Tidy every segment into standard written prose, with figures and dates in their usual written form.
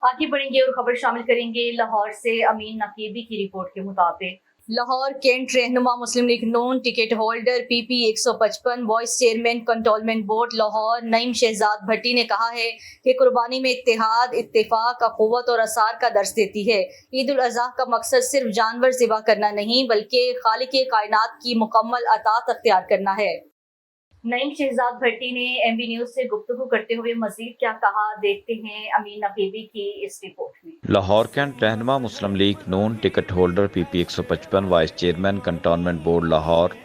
आगे बढ़ेंगे और खबर शामिल करेंगे लाहौर से। अमीन नकीबी की रिपोर्ट के मुताबिक लाहौर कैंट रहनुमा Muslim League Noon ticket holder PP 155 vice chairman cantonment board Lahore Naeem Shahzad Bhatti ने कहा है कि कुर्बानी में इत्तेहाद, इत्तेफाक, अखुवत और असार का दर्स देती है। ईद उल अज़हा का मकसद सिर्फ जानवर ज़िबा करना नहीं बल्कि खालिक कायनात की मुकम्मल अतात अख्तियार करना है। नईम शहजाद भट्टी ने MB न्यूज़ से गुफ्तगू करते हुए मजीद क्या कहा, देखते हैं अमीन नकीबी की इस रिपोर्ट में। लाहौर कैंट रहनुमा Muslim League Noon ticket holder PP 155 vice chairman cantonment board Lahore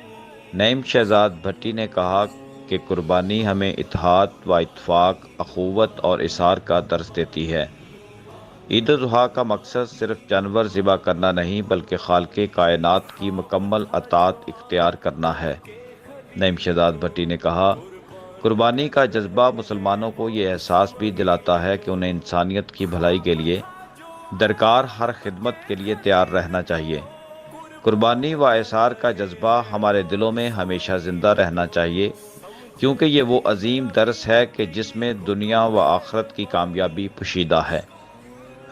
Naeem Shahzad Bhatti ने कहा कि कुर्बानी हमें इत्तेहाद व इत्तफाक, अखुवत और इसार का दर्स देती है। ईद उल अज़हा का मकसद सिर्फ जानवर ज़िबा करना नहीं बल्कि खालिक़े कायनात की मुकम्मल अतात इख्तियार करना है। नईम शहजाद भट्टी ने कहा, कुर्बानी का जज्बा मुसलमानों को ये एहसास भी दिलाता है कि उन्हें इंसानियत की भलाई के लिए दरकार हर खिदमत के लिए तैयार रहना चाहिए। कुर्बानी व एसार का जज्बा हमारे दिलों में हमेशा ज़िंदा रहना चाहिए, क्योंकि ये वो अजीम दर्स है कि जिसमें दुनिया व आखिरत की कामयाबी पोशीदा है।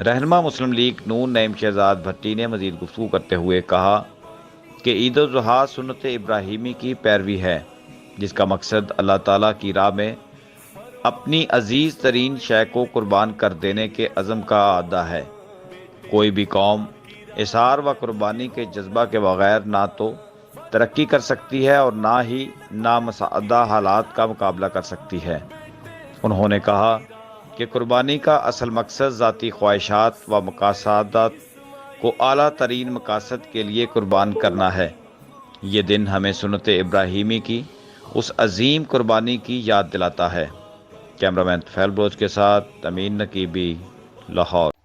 रहनुमा मुस्लिम लीग नून नईम शहजाद भट्टी ने मज़ीद गुफ्तगू करते हुए कहा कि ईद उल अज़हा सुन्नत इब्राहीमी की पैरवी है, जिसका मकसद अल्लाह ताला की राह में अपनी अजीज़ तरीन शय को कुर्बान कर देने के अज़म का अदा है। कोई भी कौम इसार व कुर्बानी के जज्बा के बगैर ना तो तरक्की कर सकती है और ना ही नामसादा हालात का मुकाबला कर सकती है। उन्होंने कहा कि कुर्बानी का असल मकसद ज़ाती ख्वाहिशात व मकासदात को आला तरीन मकासद के लिए कुर्बान करना है। ये दिन हमें सुन्नत इब्राहीमी की उस अजीम कुर्बानी की याद दिलाता है। कैमरामैन तफैल बलोच के साथ अमीन नकीबी, लाहौर।